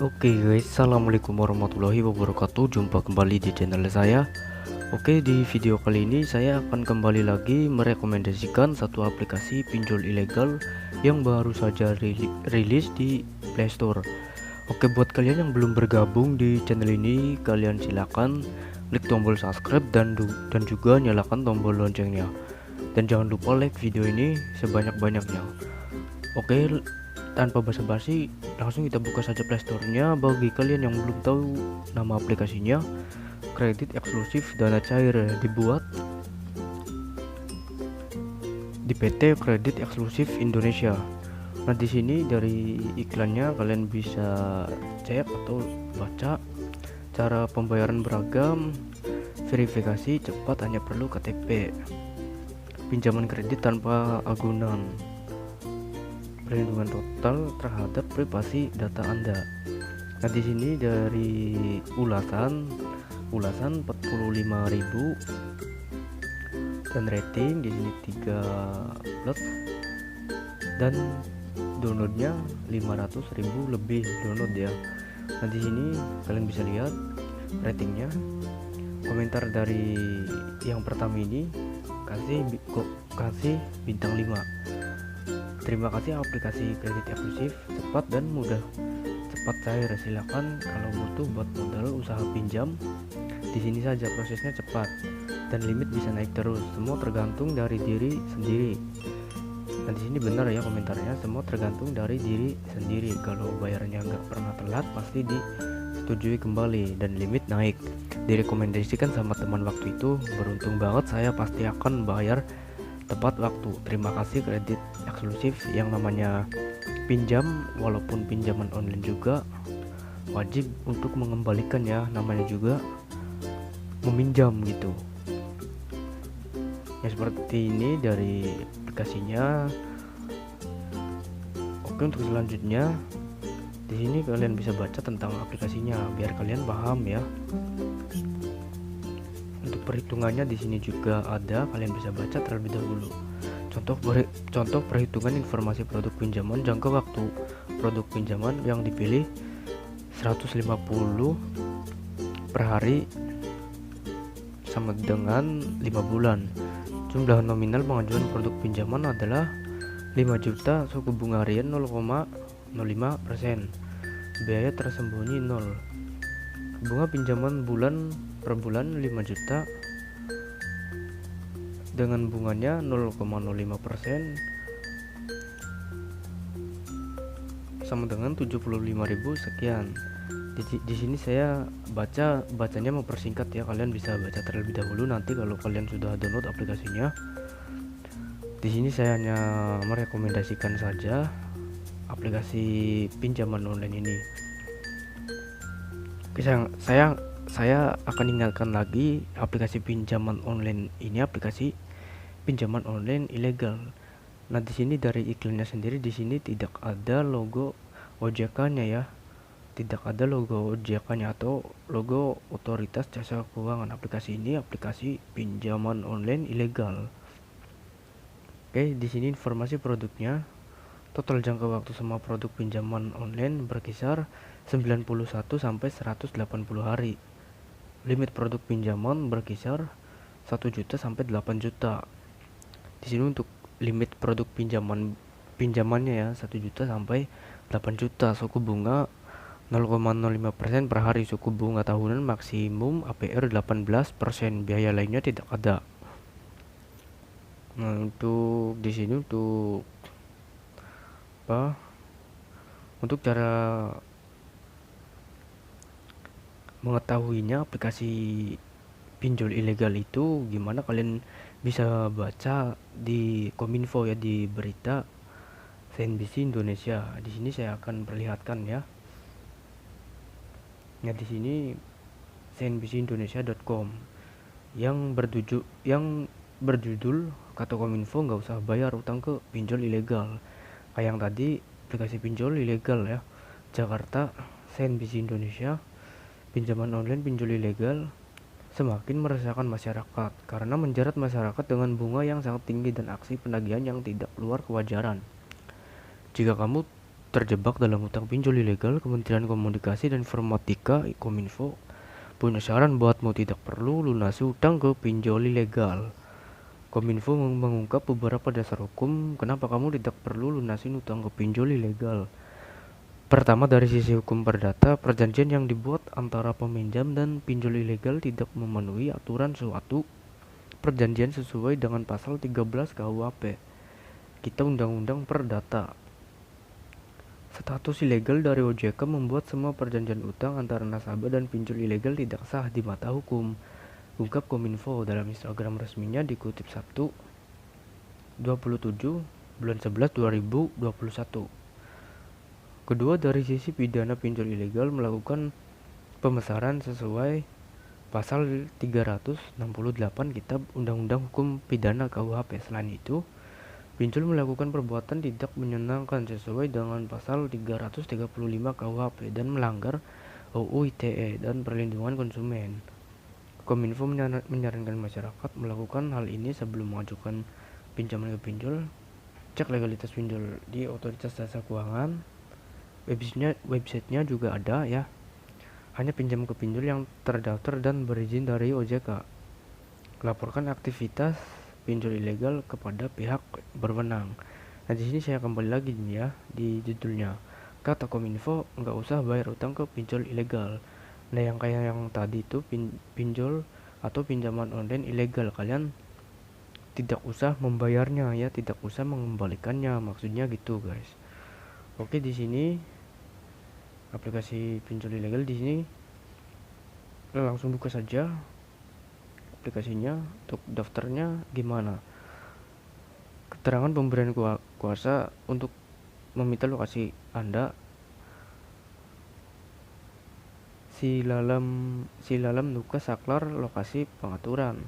Oke guys, assalamualaikum warahmatullahi wabarakatuh. Jumpa kembali di channel saya. Oke, di video kali ini saya akan kembali lagi merekomendasikan satu aplikasi pinjol ilegal yang baru saja rilis di Play Store. Oke, buat kalian yang belum bergabung di channel ini, kalian silakan klik tombol subscribe dan juga nyalakan tombol loncengnya. Dan jangan lupa like video ini sebanyak-banyaknya. Oke, tanpa basa-basi langsung kita buka saja Playstore-nya. Bagi kalian yang belum tahu nama aplikasinya, kredit eksklusif dana cair, dibuat di PT Kredit Eksklusif Indonesia. Nah, di sini dari iklannya kalian bisa cek atau baca cara pembayaran beragam, verifikasi cepat hanya perlu KTP, pinjaman kredit tanpa agunan, perlindungan total terhadap privasi data Anda. Nah, di sini dari ulasan 45.000 dan rating di sini 3 dan downloadnya 500.000 lebih download ya. Nah, di sini kalian bisa lihat ratingnya. Komentar dari yang pertama ini kasih bintang 5. Terima kasih aplikasi kredit eksklusif, cepat dan mudah, cepat cair. Silakan kalau butuh buat modal usaha pinjam. Di sini saja prosesnya cepat dan limit bisa naik terus. Semua tergantung dari diri sendiri. Dan di sini benar ya komentarnya, semua tergantung dari diri sendiri. Kalau bayarnya nggak pernah telat pasti disetujui kembali dan limit naik. Direkomendasikan sama teman waktu itu. Beruntung banget, saya pasti akan bayar tepat waktu. Terima kasih kredit eksklusif. Yang namanya pinjam, walaupun pinjaman online juga wajib untuk mengembalikan ya, namanya juga meminjam gitu ya. Seperti ini dari aplikasinya. Oke, untuk selanjutnya di sini kalian bisa baca tentang aplikasinya biar kalian paham ya. Untuk perhitungannya di sini juga ada, kalian bisa baca terlebih dahulu. Contoh perhitungan informasi produk pinjaman, jangka waktu produk pinjaman yang dipilih 150 per hari sama dengan 5 bulan. Jumlah nominal pengajuan produk pinjaman adalah 5 juta, suku bunga harian 0,05%, biaya tersembunyi 0. Bunga pinjaman per bulan 5 juta dengan bunganya 0,05% sama dengan 75.000 sekian. Di sini saya bacanya mempersingkat ya, kalian bisa baca terlebih dahulu nanti kalau kalian sudah download aplikasinya. Di sini saya hanya merekomendasikan saja aplikasi pinjaman online ini. Oke, saya akan ingatkan lagi, aplikasi pinjaman online ini aplikasi pinjaman online ilegal. Nah, di sini dari iklannya sendiri di sini tidak ada logo OJK-nya ya. Tidak ada logo OJK-nya atau logo Otoritas Jasa Keuangan. Aplikasi ini aplikasi pinjaman online ilegal. Oke, di sini informasi produknya. Total jangka waktu semua produk pinjaman online berkisar 91 sampai 180 hari. Limit produk pinjaman berkisar 1 juta sampai 8 juta. Di sini untuk limit produk pinjamannya ya 1 juta sampai 8 juta. Suku bunga 0,05% per hari. Suku bunga tahunan maksimum APR 18%. Biaya lainnya tidak ada. Nah, untuk di sini untuk cara mengetahuinya aplikasi pinjol ilegal itu gimana, kalian bisa baca di Kominfo ya, di berita CNBC Indonesia. Di sini saya akan perlihatkan ya. Nah, di sini cnbcindonesia.com yang berjudul kata Kominfo nggak usah bayar utang ke pinjol ilegal. Kayak yang tadi aplikasi pinjol ilegal ya. Jakarta, CNBC Indonesia, pinjaman online pinjol ilegal semakin meresahkan masyarakat karena menjerat masyarakat dengan bunga yang sangat tinggi dan aksi penagihan yang tidak keluar kewajaran. Jika kamu terjebak dalam hutang pinjol ilegal, Kementerian Komunikasi dan Informatika Kominfo punya saran buatmu: tidak perlu lunasi hutang ke pinjol ilegal. Kominfo mengungkap beberapa dasar hukum kenapa kamu tidak perlu lunasin hutang ke pinjol ilegal. Pertama, dari sisi hukum perdata, perjanjian yang dibuat antara peminjam dan pinjol ilegal tidak memenuhi aturan suatu perjanjian sesuai dengan pasal 13 KUHP, Kita Undang-Undang Perdata. Status ilegal dari OJK membuat semua perjanjian utang antara nasabah dan pinjol ilegal tidak sah di mata hukum, ungkap Kominfo dalam Instagram resminya dikutip Sabtu 27 bulan 11 2021. Kedua, dari sisi pidana, pinjol ilegal melakukan pemesaran sesuai pasal 368 Kitab Undang-Undang Hukum Pidana KUHP. Selain itu, pinjol melakukan perbuatan tidak menyenangkan sesuai dengan pasal 335 KUHP dan melanggar UU ITE dan perlindungan konsumen. Kominfo menyarankan masyarakat melakukan hal ini sebelum mengajukan pinjaman ke pinjol. Cek legalitas pinjol di Otoritas Jasa Keuangan. Websitenya juga ada ya. Hanya pinjam ke pinjol yang terdaftar dan berizin dari OJK. Laporkan aktivitas pinjol ilegal kepada pihak berwenang. Nah, di sini saya kembali lagi nih ya di judulnya. Kata Kominfo, nggak usah bayar utang ke pinjol ilegal. Nah, yang kayak yang tadi itu pinjol atau pinjaman online ilegal, kalian tidak usah membayarnya ya, tidak usah mengembalikannya, maksudnya gitu guys. Oke, di sini aplikasi pinjol ilegal di sini langsung buka saja aplikasinya. Untuk daftarnya gimana? Keterangan pemberian kuasa untuk meminta lokasi Anda. Silalam nukas saklar lokasi pengaturan.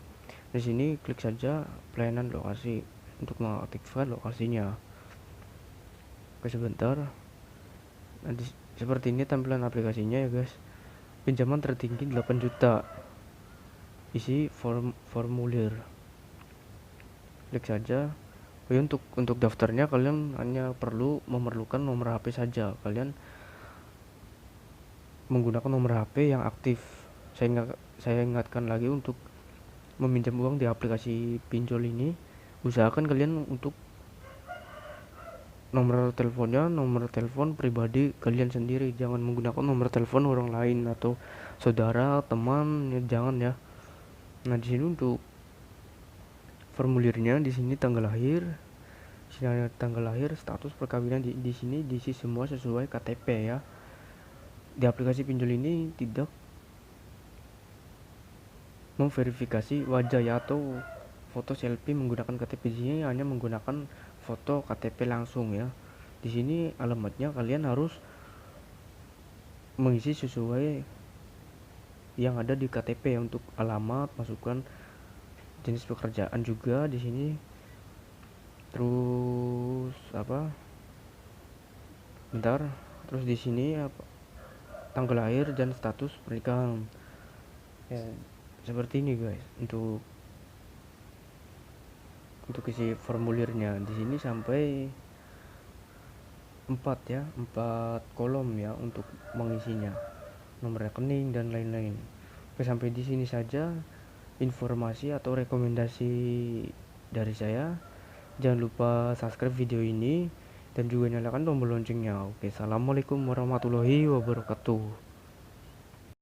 Di sini klik saja pelayanan lokasi untuk mengaktifkan lokasinya. Oke, sebentar. Nanti seperti ini tampilan aplikasinya ya guys. Pinjaman tertinggi 8 juta. Isi formulir. Klik saja. Untuk daftarnya kalian hanya memerlukan nomor HP saja. Kalian menggunakan nomor HP yang aktif. Saya ingatkan lagi, untuk meminjam uang di aplikasi pinjol ini, usahakan kalian untuk nomor teleponnya nomor telepon pribadi kalian sendiri, jangan menggunakan nomor telepon orang lain atau saudara, teman, ya jangan ya. Nah, di sini untuk formulirnya, di sini tanggal lahir, status perkawinan di sini diisi semua sesuai KTP ya. Di aplikasi pinjol ini tidak memverifikasi wajah ya atau foto selfie menggunakan KTP. Di sini hanya menggunakan foto KTP langsung ya. Di sini alamatnya kalian harus mengisi sesuai yang ada di KTP ya. Untuk alamat, masukkan jenis pekerjaan juga di sini. Terus terus di sini tanggal lahir dan status pernikahan. Ya, seperti ini guys. Untuk isi formulirnya di sini sampai 4 kolom ya untuk mengisinya, nomor rekening dan lain-lain. Oke, sampai di sini saja informasi atau rekomendasi dari saya. Jangan lupa subscribe video ini dan juga nyalakan tombol loncengnya. Oke, assalamualaikum warahmatullahi wabarakatuh.